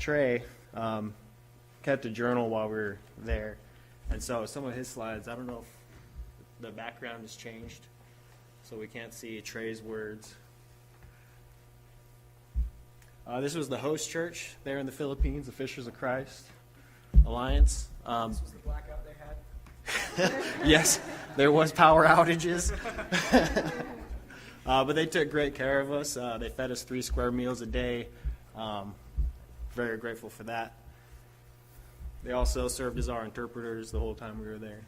Trey kept a journal while we were there, and so some of his slides, I don't know if the background has changed, so we can't see Trey's words. This was the host church there in the Philippines, the Fishers of Christ Alliance. This was the blackout they had? Yes, there was power outages. But they took great care of us. They fed us 3 square meals a day. Very grateful for that. They also served as our interpreters the whole time we were there.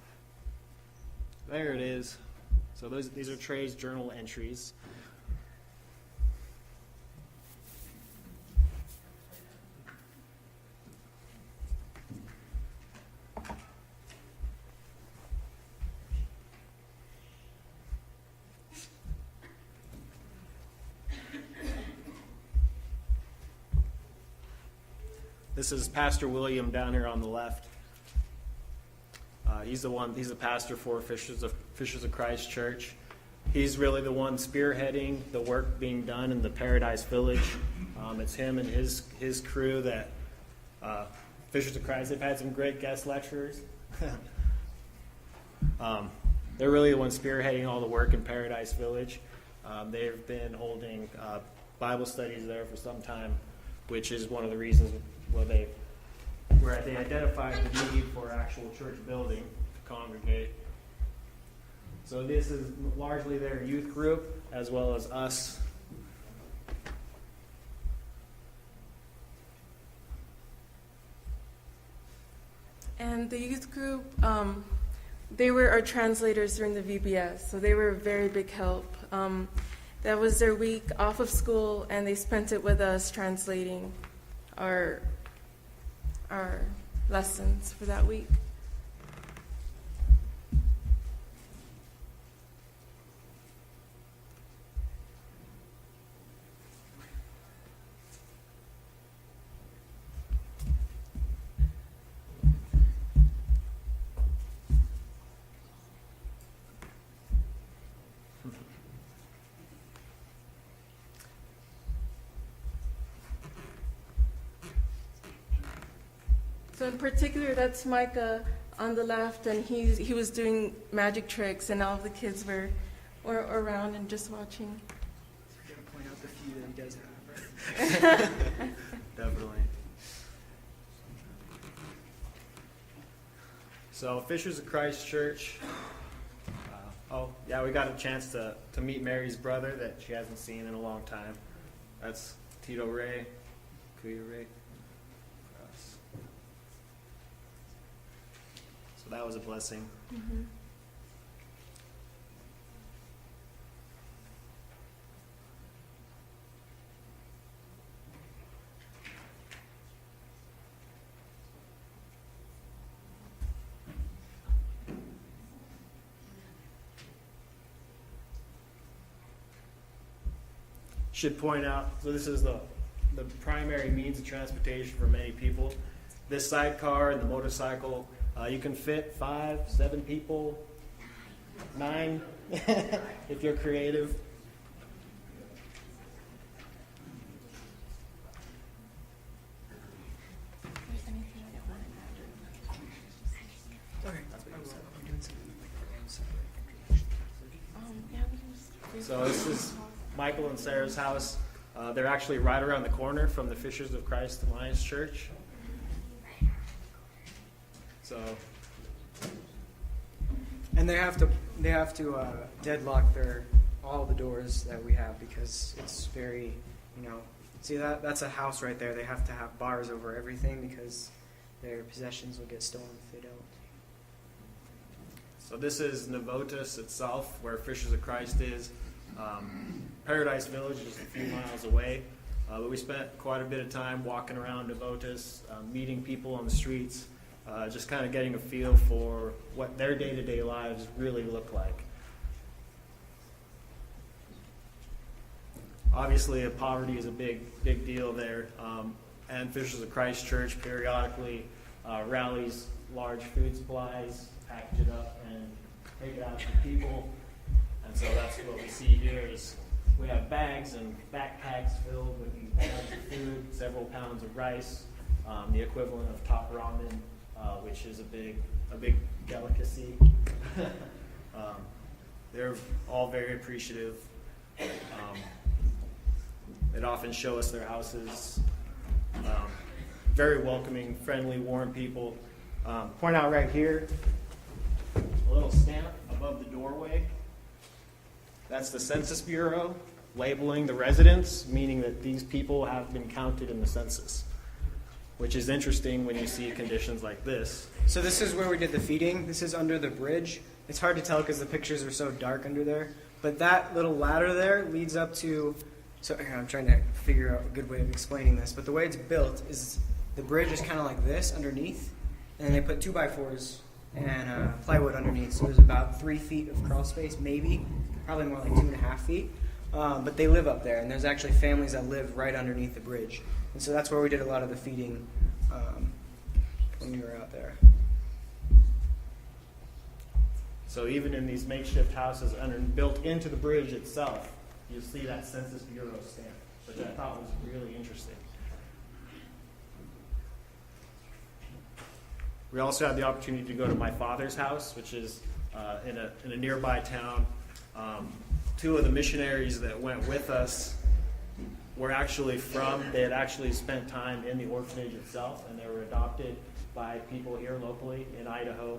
There it is. So these are Trey's journal entries. This is Pastor William down here on the left. He's the pastor for Fishers of Christ Church. He's really the one spearheading the work being done in the Paradise Village. It's him and his crew that Fishers of Christ. They've had some great guest lecturers. They're really the ones spearheading all the work in Paradise Village. They've been holding Bible studies there for some time, which is one of the reasons where they identified the need for actual church building to congregate. So this is largely their youth group as well as us. And the youth group, they were our translators during the VBS, so they were a very big help. That was their week off of school, and they spent it with us translating our lessons for that week. So in particular, that's Micah on the left, and he was doing magic tricks, and all of the kids were around and just watching. So we're going to point out the few that he does have, right? Definitely. So Fishers of Christ Church. We got a chance to meet Mary's brother that she hasn't seen in a long time. That's Tito Ray, Kuya Ray. So that was a blessing. Mm-hmm. Should point out, so this is the primary means of transportation for many people. This sidecar and the motorcycle, you can fit 5, 7 people, 9, if you're creative. So this is Michael and Sarah's house. They're actually right around the corner from the Fishers of Christ Alliance Church. So, And they have to deadlock all the doors that we have because it's very, see that's a house right there. They have to have bars over everything because their possessions will get stolen if they don't. So this is Navotas itself, where Fishers of Christ is. Paradise Village is a few miles away, but we spent quite a bit of time walking around Navotas, meeting people on the streets, just kind of getting a feel for what their day-to-day lives really look like. Obviously, poverty is a big deal there, and Fishers of Christ Church periodically rallies large food supplies, package it up, and take it out to people. And so that's what we see here is we have bags and backpacks filled with these bags of food, several pounds of rice, the equivalent of top ramen, which is a big delicacy. They're all very appreciative. They'd often show us their houses. Very welcoming, friendly, warm people. Point out right here, a little stamp above the doorway. That's the Census Bureau labeling the residents, meaning that these people have been counted in the census, which is interesting when you see conditions like this. So this is where we did the feeding. This is under the bridge. It's hard to tell because the pictures are so dark under there. But that little ladder there leads up to, so I'm trying to figure out a good way of explaining this. But the way it's built is the bridge is kind of like this underneath, and then they put 2x4s and plywood underneath. So there's about 3 feet of crawl space, maybe, probably more like 2.5 feet. But they live up there, and there's actually families that live right underneath the bridge. And so that's where we did a lot of the feeding when we were out there. So even in these makeshift houses built into the bridge itself, you'll see that Census Bureau stamp, which I thought was really interesting. We also had the opportunity to go to my father's house, which is in a nearby town. 2 of the missionaries that went with us were actually they had actually spent time in the orphanage itself, and they were adopted by people here locally in Idaho.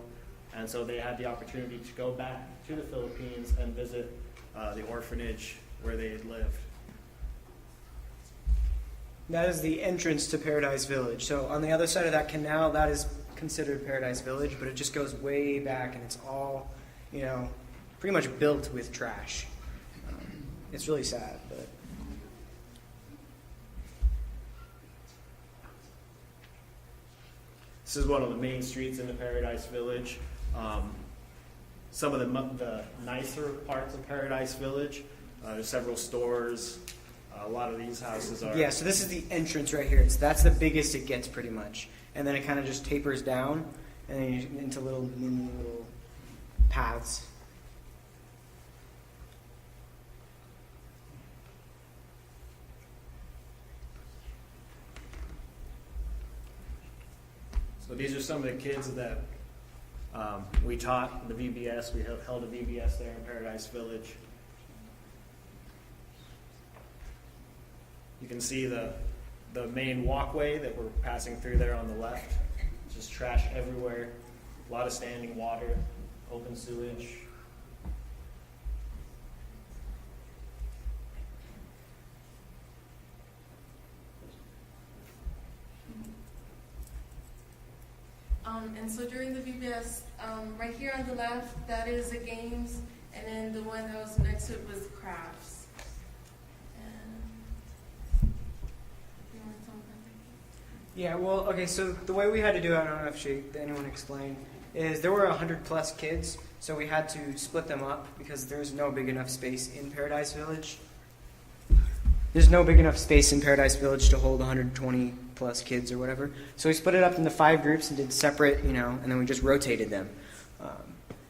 And so they had the opportunity to go back to the Philippines and visit the orphanage where they had lived. That is the entrance to Paradise Village. So on the other side of that canal, that is considered Paradise Village, but it just goes way back, and it's all, pretty much built with trash. It's really sad, but... This is one of the main streets in the Paradise Village. Some of the nicer parts of Paradise Village. There's several stores. A lot of these houses are... Yeah, so this is the entrance right here. That's the biggest it gets, pretty much. And then it kind of just tapers down and then into little paths. So these are some of the kids that we taught the VBS. We held a VBS there in Paradise Village. You can see the main walkway that we're passing through there on the left. Just trash everywhere. A lot of standing water, open sewage. And so during the VBS, right here on the left, that is the games, and then the one that was next to it was crafts. And you want to talk about that? Yeah, well, okay, so the way we had to do it, I don't know if anyone explained, is there were 100 plus kids, so we had to split them up because there's no big enough space in Paradise Village. There's no big enough space in Paradise Village to hold 120 plus kids or whatever. So we split it up into 5 groups and did separate, and then we just rotated them.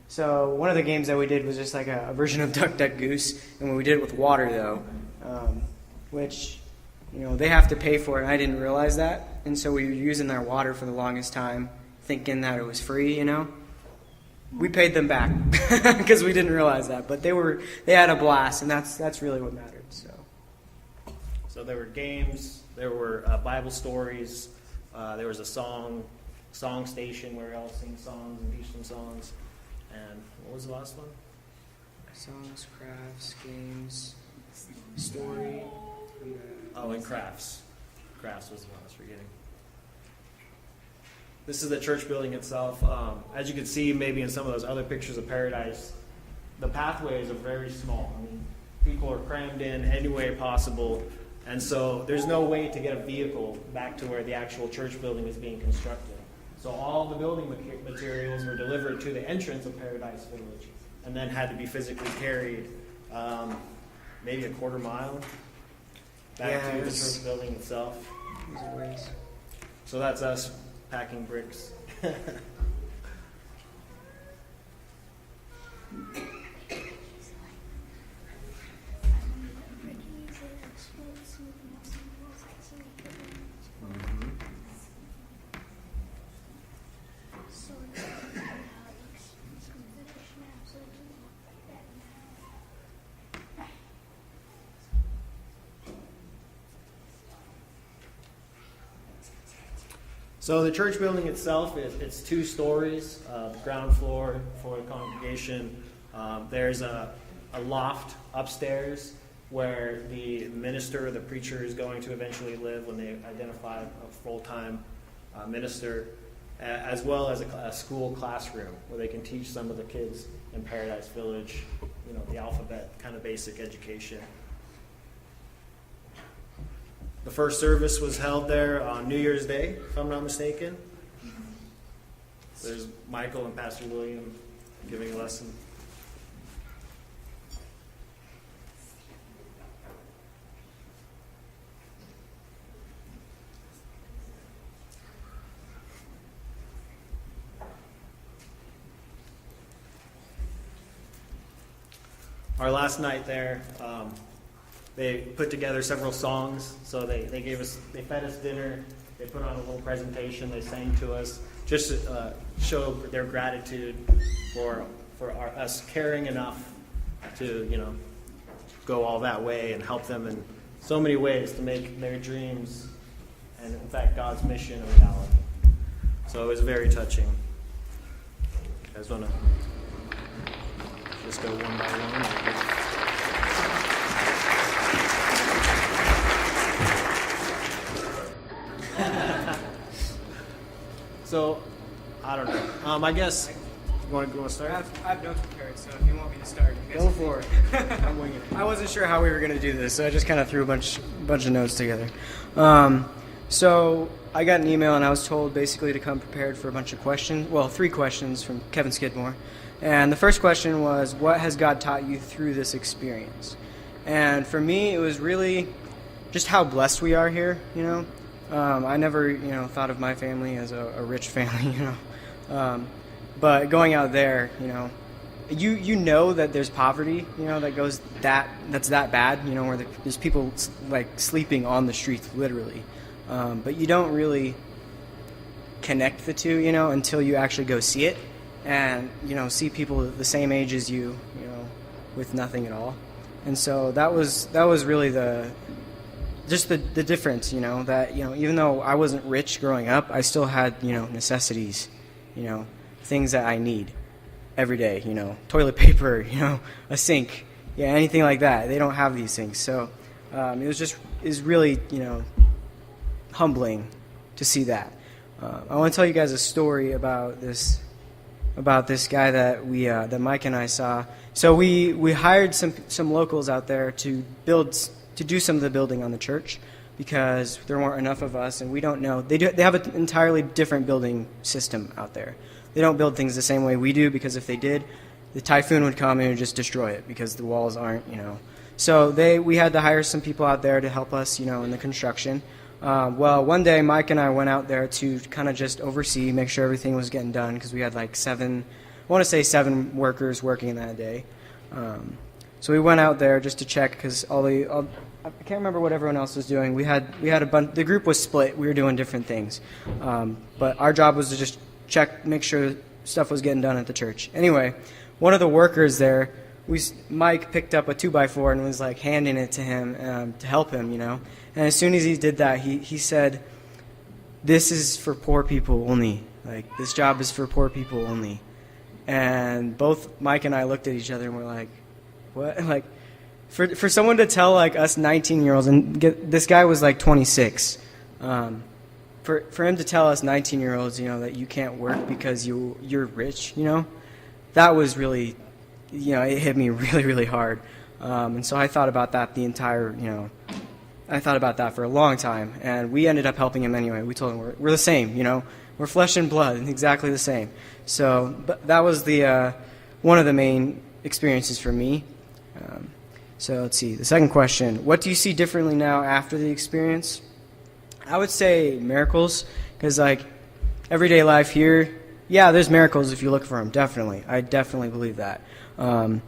So one of the games that we did was just like a version of Duck, Duck, Goose, and we did it with water though, which, they have to pay for it, and I didn't realize that. And so we were using their water for the longest time, thinking that it was free, We paid them back because we didn't realize that, but they had a blast, and that's really what mattered. So there were games, there were Bible stories, there was a song station where we all sing songs and teach them songs. And what was the last one? Songs, crafts, games, story. And crafts. Crafts was the one I was forgetting. This is the church building itself. As you can see, maybe in some of those other pictures of Paradise, the pathways are very small. People are crammed in any way possible. And so there's no way to get a vehicle back to where the actual church building is being constructed. So all the building materials were delivered to the entrance of Paradise Village and then had to be physically carried maybe a quarter mile back to the church building itself. So that's us packing bricks. So the church building itself it's 2 stories. The ground floor for the congregation. There's a loft upstairs where the minister or the preacher is going to eventually live when they identify a full-time minister, as well as a school classroom where they can teach some of the kids in Paradise Village, the alphabet, kind of basic education. The first service was held there on New Year's Day, if I'm not mistaken. There's Michael and Pastor William giving a lesson. Our last night there, they put together several songs. So they fed us dinner. They put on a little presentation. They sang to us, just to show their gratitude for us caring enough to go all that way and help them in so many ways to make their dreams and in fact God's mission a reality. So it was very touching. You guys want to just go one by one? So, I don't know. I guess you want to start? I have notes prepared, so if you want me to start, you guys Go for it. I'm winging it. I wasn't sure how we were going to do this, so I just kind of threw a bunch of notes together. So I got an email, and I was told basically to come prepared for a bunch of questions. Well, 3 questions from Kevin Skidmore. And the first question was, what has God taught you through this experience? And for me, it was really just how blessed we are here, I never, thought of my family as a rich family, but going out there, you know that there's poverty, that's that bad, where there's people like sleeping on the streets, literally, but you don't really connect the two, until you actually go see it, and see people the same age as you, with nothing at all, and so that was really the difference, that, even though I wasn't rich growing up, I still had, necessities, things that I need every day, toilet paper, a sink, anything like that. They don't have these things. So it was really, humbling to see that. I want to tell you guys a story about this guy that that Mike and I saw. So we hired some locals out there to do some of the building on the church because there weren't enough of us, and we don't know. They have an entirely different building system out there. They don't build things the same way we do, because if they did, the typhoon would come and it would just destroy it because the walls aren't, So we had to hire some people out there to help us, in the construction. Well, one day Mike and I went out there to kind of just oversee, make sure everything was getting done, because we had like 7 workers working that day. So we went out there just to check, because I can't remember what everyone else was doing. We had a bunch. The group was split. We were doing different things, but our job was to just check, make sure stuff was getting done at the church. Anyway, one of the workers there, Mike picked up a 2x4 and was like handing it to him to help him, And as soon as he did that, he said, "This is for poor people only. Like, this job is for poor people only." And both Mike and I looked at each other and we're like, "What?" Like, for someone to tell like us 19-year-olds, and this guy was like 26, for him to tell us 19-year-olds, that you can't work because you're rich, that was really, it hit me really, really hard. And so I thought about that I thought about that for a long time, and we ended up helping him anyway. We told him we're the same, we're flesh and blood, and exactly the same. So, but that was one of the main experiences for me. So let's see. The second question, what do you see differently now after the experience? I would say miracles, because like everyday life here, there's miracles if you look for them, definitely. I definitely believe that. But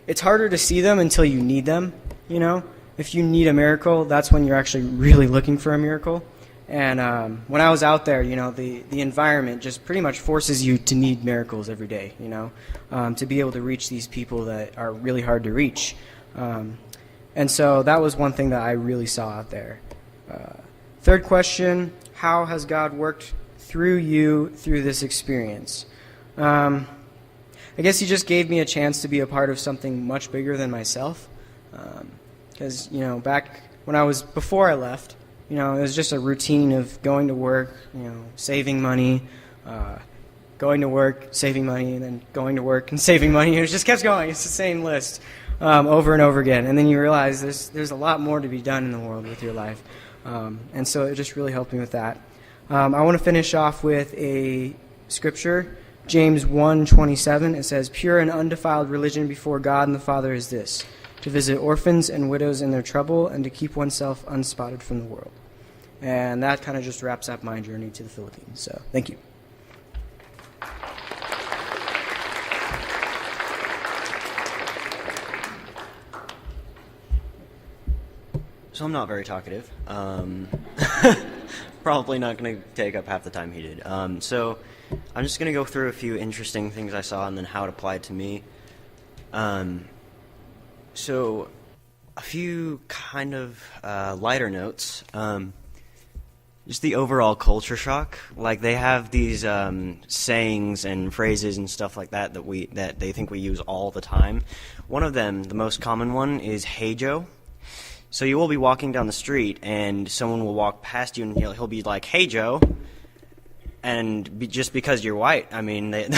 it's harder to see them until you need them, If you need a miracle, that's when you're actually really looking for a miracle. And when I was out there, the environment just pretty much forces you to need miracles every day, to be able to reach these people that are really hard to reach. And so that was one thing that I really saw out there. Third question, how has God worked through you through this experience? I guess he just gave me a chance to be a part of something much bigger than myself. Because, back before I left, it was just a routine of going to work, saving money, going to work, saving money, and then going to work and saving money. And it just kept going. It's the same list over and over again. And then you realize there's a lot more to be done in the world with your life. And so it just really helped me with that. I want to finish off with a scripture, James 1:27. It says, "Pure and undefiled religion before God and the Father is this, to visit orphans and widows in their trouble and to keep oneself unspotted from the world." And that kind of just wraps up my journey to the Philippines. So thank you. So I'm not very talkative. Probably not going to take up half the time he did. So I'm just going to go through a few interesting things I saw and then how it applied to me. So a few kind of lighter notes. Just the overall culture shock. Like, they have these sayings and phrases and stuff like that that they think we use all the time. One of them, the most common one, is "Hey Joe." So you will be walking down the street, and someone will walk past you, and he'll be like, "Hey, Joe," and just because you're white, I mean, they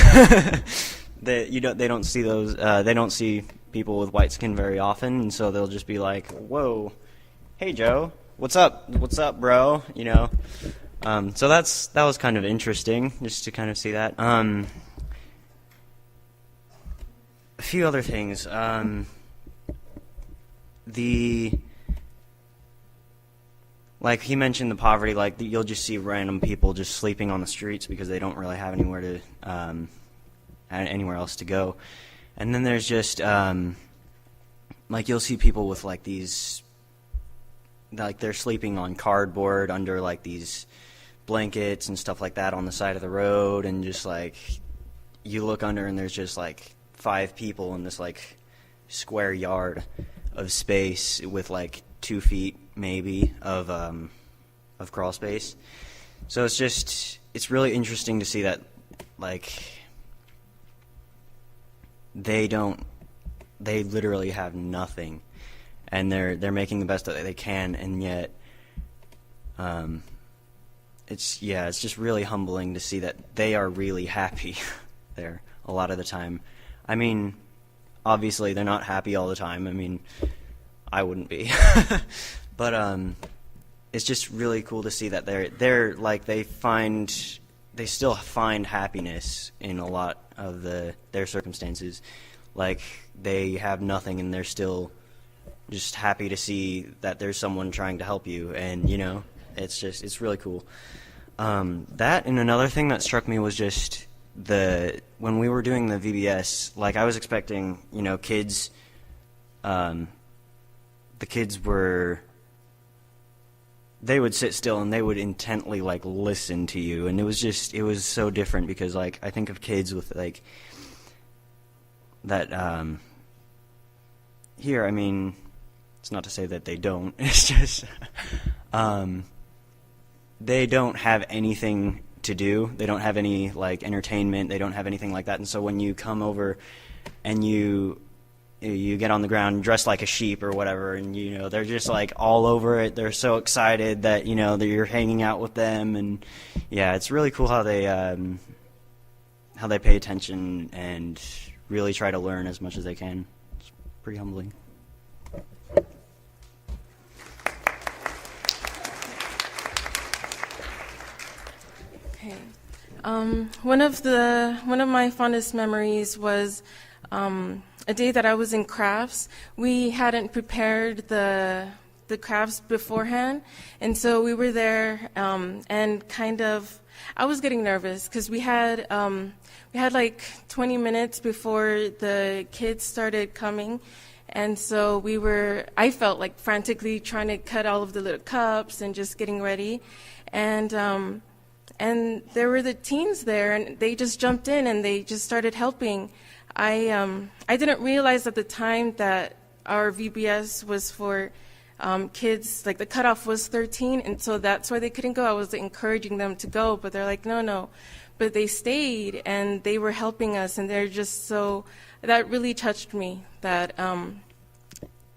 don't see those. They don't see people with white skin very often, and so they'll just be like, "Whoa, hey, Joe, what's up, bro?" So that was kind of interesting, just to kind of see that. A few other things. Like he mentioned, the poverty, like you'll just see random people just sleeping on the streets because they don't really have anywhere else to go. And then there's just, like you'll see people with like these, like they're sleeping on cardboard under like these blankets and stuff like that on the side of the road, and just like you look under and there's just like 5 people in this like square yard of space with like 2 feet maybe of crawl space. So it's really interesting to see that like they literally have nothing, and they're making the best that they can, and yet it's just really humbling to see that they are really happy there a lot of the time. I mean, obviously they're not happy all the time. I mean, I wouldn't be. But it's just really cool to see that they're like they still find happiness in a lot of their circumstances. Like they have nothing and they're still just happy to see that there's someone trying to help you, and it's really cool. That, and another thing that struck me was just when we were doing the VBS, like I was expecting, kids, the kids they would sit still and they would intently like listen to you, and it was so different because like I think of kids with like that here, I mean, it's not to say that they don't, it's just they don't have anything to do. They don't have any like entertainment. They don't have anything like that. And so when you come over and you get on the ground dressed like a sheep or whatever, and they're just like all over it. They're so excited that that you're hanging out with them, and yeah, it's really cool how they pay attention and really try to learn as much as they can. It's pretty humbling. Okay. One of my fondest memories was a day that I was in crafts. We hadn't prepared the crafts beforehand, and so we were there, and kind of I was getting nervous because we had like 20 minutes before the kids started coming, and so I felt like frantically trying to cut all of the little cups and just getting ready, and there were the teens there, and they just jumped in and they just started helping. I didn't realize at the time that our VBS was for kids, like the cutoff was 13, and so that's why they couldn't go. I was encouraging them to go, but they're like, no, no. But they stayed, and they were helping us, and they're just so, that really touched me, that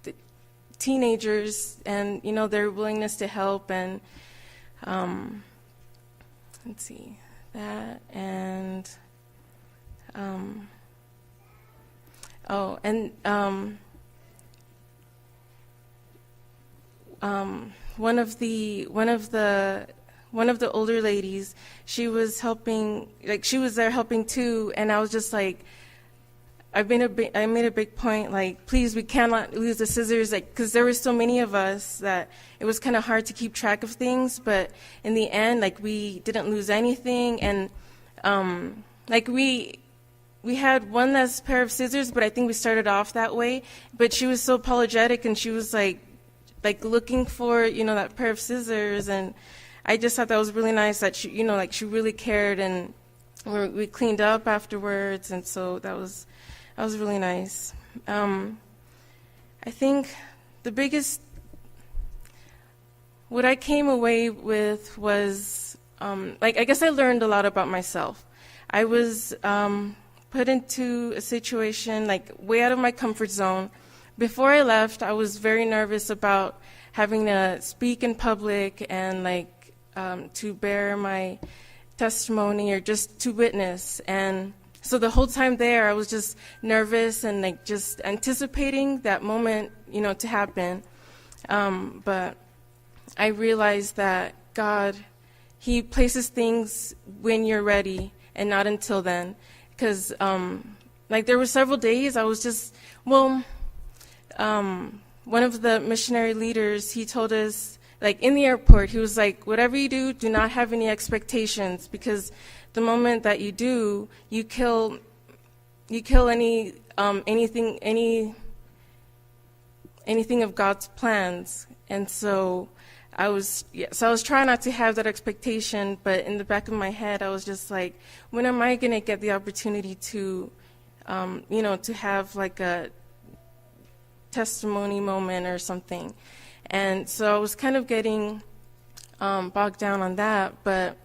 the teenagers and, their willingness to help, and let's see, that, and, one of the older ladies, she was helping, like she was there helping too, and I was just like, I made a big point, like, please, we cannot lose the scissors, like, because there were so many of us that it was kind of hard to keep track of things, but in the end, like, we didn't lose anything, and like we had one less pair of scissors, but I think we started off that way. But she was so apologetic, and she was like looking for, that pair of scissors, and I just thought that was really nice that she, like she really cared, and we cleaned up afterwards, and so that was really nice. I think the biggest, what I came away with was, I guess I learned a lot about myself. I was put into a situation like way out of my comfort zone. Before I left, I was very nervous about having to speak in public and to bear my testimony or just to witness. And so the whole time there, I was just nervous and just anticipating that moment, to happen. But I realized that God, He places things when you're ready and not until then. Because, there were several days I was just, one of the missionary leaders, he told us, in the airport, he was like, whatever you do not have any expectations, because the moment that you do, you kill anything of God's plans. And so I was trying not to have that expectation, but in the back of my head, I was just like, when am I going to get the opportunity to, to have a testimony moment or something? And so I was kind of getting bogged down on that, but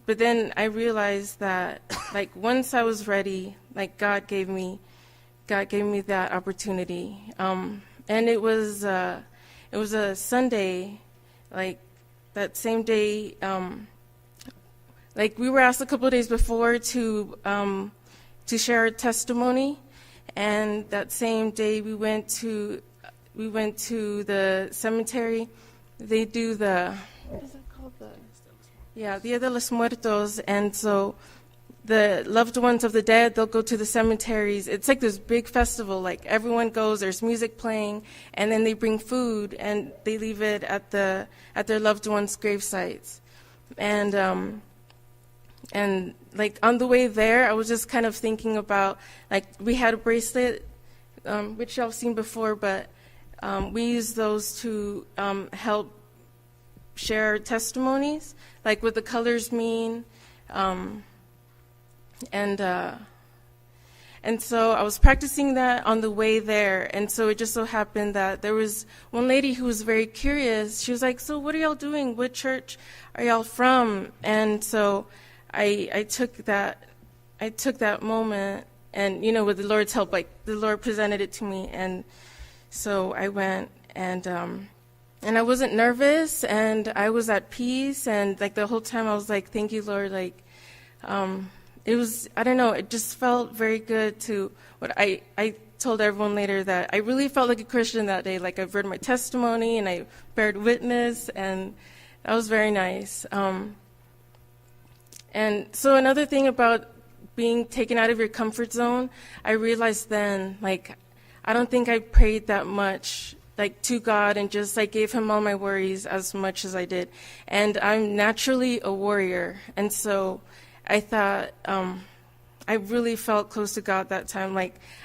then I realized that, once I was ready, God gave me that opportunity, and it was a Sunday. That same day, we were asked a couple of days before to share our testimony, and that same day we went to the cemetery. They do what is it called? Dia de los Muertos, and so the loved ones of the dead, they'll go to the cemeteries. It's like this big festival, everyone goes, there's music playing, and then they bring food, and they leave it at their loved ones' grave sites. And on the way there, I was just kind of thinking about, we had a bracelet, which y'all have seen before, but we use those to help share testimonies, what the colors mean. And so I was practicing that on the way there, and so it just so happened that there was one lady who was very curious. She was like, so what are y'all doing? What church are y'all from? And so I took that moment, and with the Lord's help, the Lord presented it to me, and so I went, and I wasn't nervous, and I was at peace, and the whole time I was like, thank you, Lord, it was, I don't know, it just felt very good to what I told everyone later that I really felt like a Christian that day. I've read my testimony and I bared witness, and that was very nice. And so another thing about being taken out of your comfort zone, I realized then, I don't think I prayed that much, to God, and just gave Him all my worries as much as I did. And I'm naturally a warrior, and so I thought, I really felt close to God that time.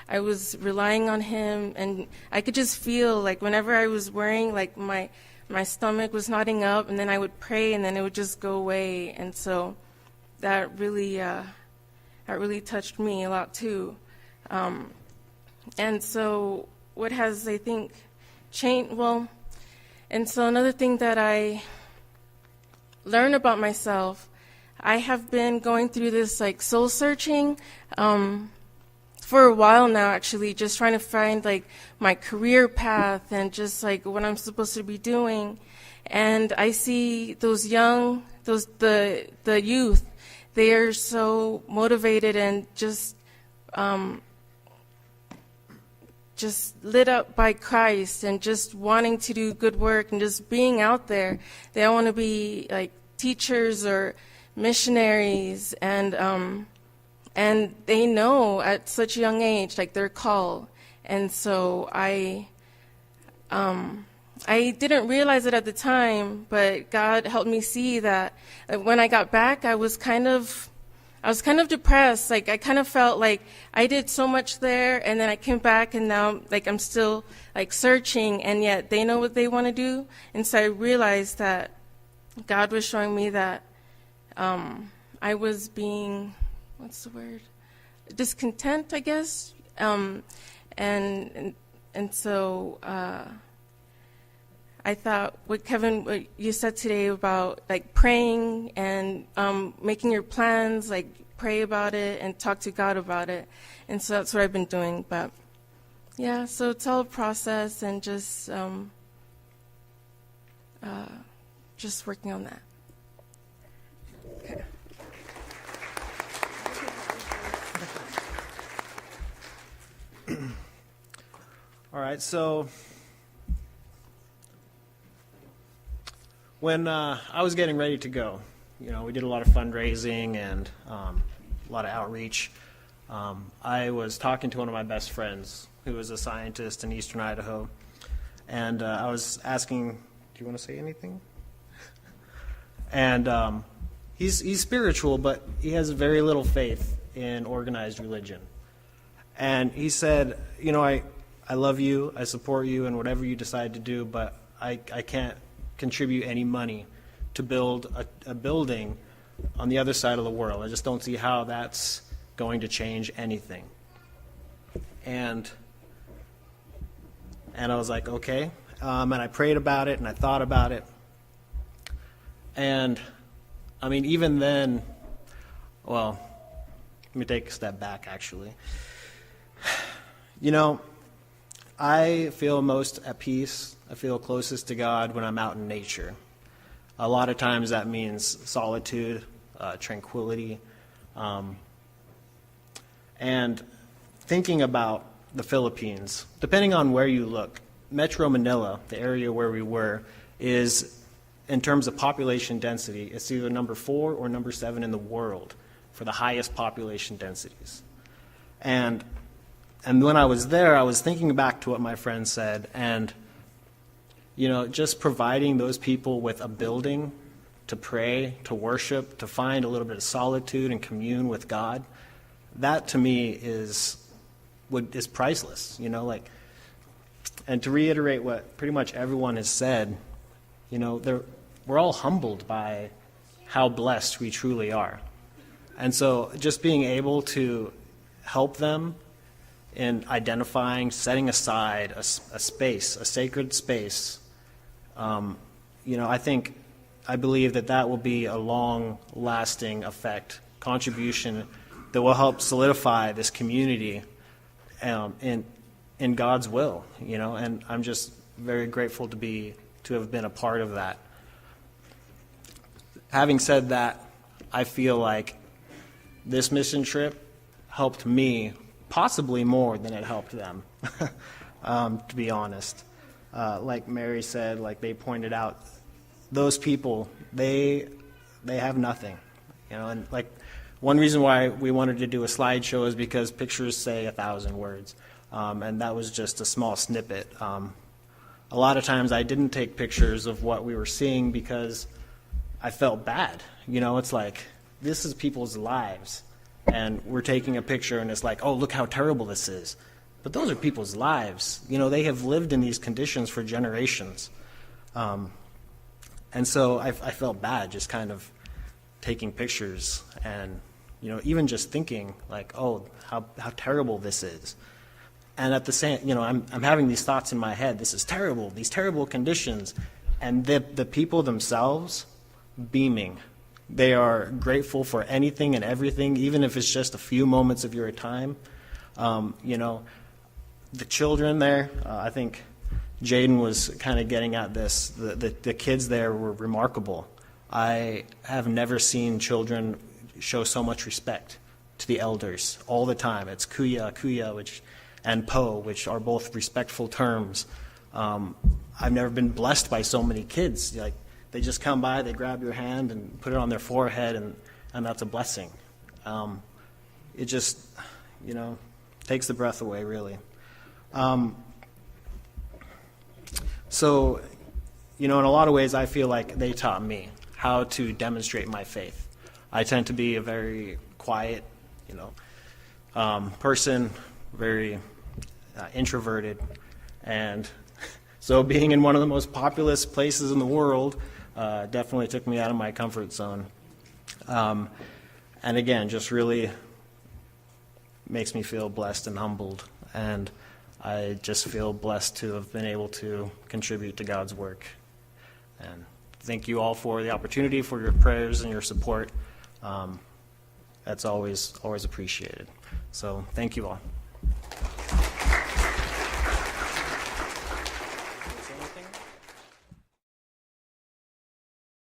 I was relying on Him, and I could just feel, whenever I was worrying, my stomach was knotting up, and then I would pray, and then it would just go away. And so that really touched me a lot too. And so what has, I think, changed, And so another thing that I learned about myself, I have been going through this like soul searching for a while now, actually, just trying to find like my career path and just like what I'm supposed to be doing. And I see those young, the youth, they are so motivated and just lit up by Christ and just wanting to do good work and just being out there. They all want to be like teachers or missionaries, and they know at such a young age like their call. And so I didn't realize it at the time, but God helped me see that when I got back, I was kind of depressed. Like I kind of felt like I did so much there, and then I came back, and now like I'm still like searching, and yet they know what they want to do. And so I realized that God was showing me that I was being, what's the word? Discontent, I guess. And so I thought what you said today about like praying and making your plans, like pray about it and talk to God about it. And so that's what I've been doing. But yeah, so it's all a process and just working on that. Okay. All right, so when I was getting ready to go, we did a lot of fundraising and a lot of outreach. I was talking to one of my best friends who was a scientist in eastern Idaho, and I was asking, do you want to say anything? And he's spiritual, but he has very little faith in organized religion. And he said, I love you, I support you in whatever you decide to do, but I can't contribute any money to build a building on the other side of the world. I just don't see how that's going to change anything. And I was like, okay. And I prayed about it, and I thought about it. And, I mean, even then, well, let me take a step back, actually. I feel most at peace, I feel closest to God when I'm out in nature. A lot of times that means solitude, tranquility, and thinking about the Philippines, depending on where you look, Metro Manila, the area where we were, is, in terms of population density, it's either number 4 or number 7 in the world for the highest population densities. And when I was there, I was thinking back to what my friend said, and just providing those people with a building to pray, to worship, to find a little bit of solitude and commune with God, that to me is priceless, and to reiterate what pretty much everyone has said, we're all humbled by how blessed we truly are. And so just being able to help them in identifying, setting aside a space, a sacred space, I believe that will be a long-lasting effect, contribution that will help solidify this community in God's will, and I'm just very grateful to have been a part of that. Having said that, I feel like this mission trip helped me possibly more than it helped them, to be honest. Like Mary said, like they pointed out, those people, they have nothing, and like one reason why we wanted to do a slideshow is because pictures say 1,000 words, and that was just a small snippet. A lot of times I didn't take pictures of what we were seeing because I felt bad. It's like, this is people's lives. And we're taking a picture and it's like, oh, look how terrible this is. But those are people's lives. They have lived in these conditions for generations. And so I felt bad just kind of taking pictures and, even just thinking like, oh, how terrible this is. And at the same, I'm having these thoughts in my head. This is terrible, these terrible conditions. And the people themselves, beaming. They are grateful for anything and everything, even if it's just a few moments of your time. You know, the children there, I think Jaden was kind of getting at this. The kids there were remarkable. I have never seen children show so much respect to the elders all the time. It's kuya, and po, which are both respectful terms. I've never been blessed by so many kids. Like, they just come by, they grab your hand and put it on their forehead, and that's a blessing. It just, you know, takes the breath away, really. So, you know, in a lot of ways, I feel like they taught me how to demonstrate my faith. I tend to be a very quiet, you know, person, very introverted, and so being in one of the most populous places in the world definitely took me out of my comfort zone. And again, just really makes me feel blessed and humbled, and I just feel blessed to have been able to contribute to God's work. And thank you all for the opportunity, for your prayers and your support. That's always appreciated. So thank you all.